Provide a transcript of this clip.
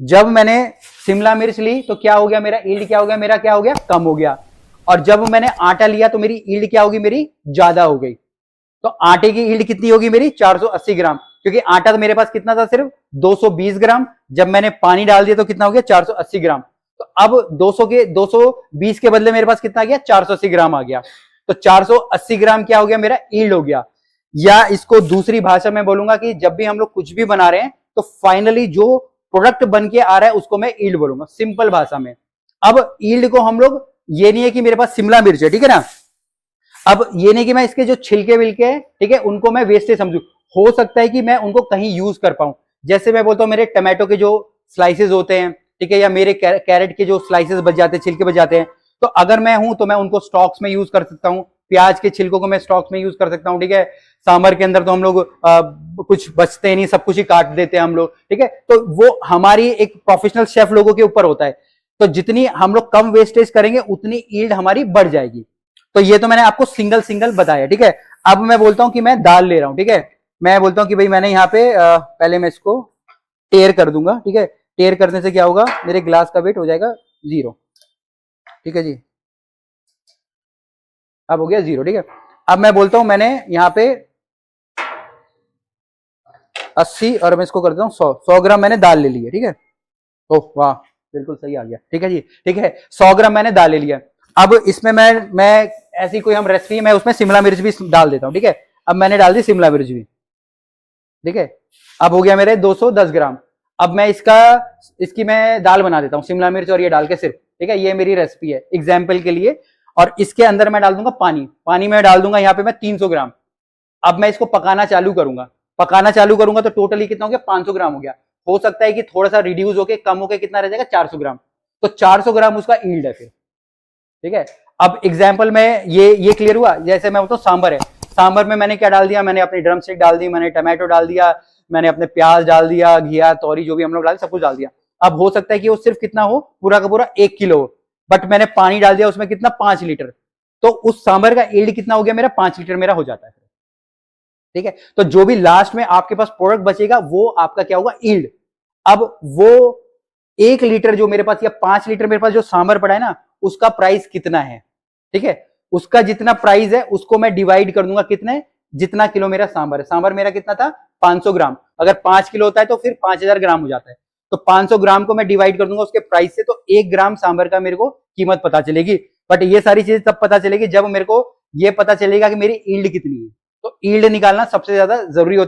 जब मैंने शिमला मिर्च ली तो क्या हो गया, मेरा ईल्ड क्या हो गया, मेरा क्या हो गया, कम हो गया। और जब मैंने आटा लिया तो मेरी ईल्ड क्या होगी, मेरी ज्यादा हो गई। तो आटे की ईल्ड कितनी होगी मेरी, 480 ग्राम, क्योंकि आटा तो मेरे पास कितना था, सिर्फ 220 ग्राम। जब मैंने पानी डाल दिया तो कितना हो गया, 480 ग्राम। तो अब 220 के बदले मेरे पास कितना आ गया, 480 ग्राम आ गया। तो 480 ग्राम क्या हो गया, मेरा ईल्ड हो गया। या इसको दूसरी भाषा में बोलूंगा कि जब भी हम लोग कुछ भी बना रहे हैं तो फाइनली जो प्रोडक्ट बन के आ रहा है उसको मैं ईल्ड बोलूंगा, सिंपल भाषा में। अब ईल्ड को हम लोग, ये नहीं है कि मेरे पास शिमला मिर्च है, ठीक है ना, अब ये नहीं कि मैं इसके जो छिलके विलके हैं, ठीक है, उनको मैं वेस्टेज समझू। हो सकता है कि मैं उनको कहीं यूज कर पाऊं। जैसे मैं बोलता हूं मेरे टमाटो के जो स्लाइसेस होते हैं, ठीक है, या मेरे कैरेट के जो स्लाइसेस बच जाते हैं, छिलके बच जाते हैं, तो अगर मैं हूं तो मैं उनको स्टॉक्स में यूज कर सकता हूं। प्याज के छिलकों को मैं स्टॉक्स में यूज कर सकता हूं, ठीक है। सांबर के अंदर तो हम लोग कुछ बचते नहीं, सब कुछ ही काट देते हैं हम लोग, ठीक है। तो वो हमारी एक प्रोफेशनल शेफ लोगों के ऊपर होता है। तो जितनी हम लोग कम वेस्टेज करेंगे उतनी ईल्ड हमारी बढ़ जाएगी। तो ये तो मैंने आपको सिंगल सिंगल बताया, ठीक है। अब मैं बोलता हूं कि मैं दाल ले रहा हूं, ठीक है। मैं बोलता हूं कि भाई मैंने यहाँ पे पहले मैं इसको टेयर कर दूंगा, ठीक है। टेयर करने से क्या होगा, मेरे ग्लास का वेट हो जाएगा 0, ठीक है जी। अब हो गया 0, ठीक है। अब मैं बोलता हूं मैंने यहाँ पे 80 और मैं इसको कर देता हूँ 100 ग्राम मैंने दाल ले ली है, ठीक है। ओह वाह, बिल्कुल सही आ गया, ठीक है जी, ठीक है। 100 ग्राम मैंने दाल ले लिया। अब इसमें मैं ऐसी कोई हम रेसिपी, मैं उसमें शिमला मिर्च भी डाल देता हूँ, ठीक है। अब मैंने डाल दी शिमला मिर्च भी, ठीक है। अब हो गया मेरे 210 ग्राम। अब मैं इसकी मैं दाल बना देता हूँ, शिमला मिर्च और ये डाल के सिर्फ, ठीक है। ये मेरी रेसिपी है एग्जाम्पल के लिए। और इसके अंदर मैं डाल दूंगा पानी, पानी में डाल दूंगा यहाँ पे मैं 300 ग्राम। अब मैं इसको पकाना चालू करूंगा, पकाना चालू करूंगा तो टोटली कितना हो गया, 500 ग्राम हो गया। हो सकता है कि थोड़ा सा रिड्यूस होके कम होके कितना रह जाएगा, 400 ग्राम। तो 400 ग्राम उसका ईल्ड है फिर, ठीक है। अब एग्जाम्पल में ये क्लियर हुआ। जैसे मैं बोलता हूँ सांबर है, सांबर में मैंने क्या डाल दिया, मैंने अपनी ड्रम स्टिक डाल दी, मैंने टमाटो डाल दिया, मैंने अपने प्याज डाल दिया, घिया तौरी जो भी हम लोग डाल, सब कुछ डाल दिया। अब हो सकता है कि वो सिर्फ कितना हो, पूरा का पूरा 1 किलो हो, बट मैंने पानी डाल दिया उसमें कितना, 5 लीटर। तो उस सांबर का ईल्ड कितना हो गया मेरा, 5 लीटर मेरा हो जाता है, ठीक है। तो जो भी लास्ट में आपके पास प्रोडक्ट बचेगा वो आपका क्या होगा, ईल्ड। अब वो 1 लीटर जो मेरे पास या 5 लीटर मेरे पास जो सांबर पड़ा है ना, उसका प्राइस कितना है, ठीक है। उसका जितना प्राइस है उसको मैं डिवाइड कर दूंगा कितने, जितना किलो मेरा सांबर है। सांबर मेरा कितना था, 500 ग्राम। अगर 5 किलो होता है तो फिर 5000 ग्राम हो जाता है। तो 500 ग्राम को मैं डिवाइड कर दूंगा उसके प्राइस से, तो 1 ग्राम सांबर का मेरे को कीमत पता चलेगी। बट ये सारी चीजें तब पता चलेगी जब मेरे को ये पता चलेगा कि मेरी ईल्ड कितनी है। तो ईल्ड निकालना सबसे ज्यादा जरूरी होता है।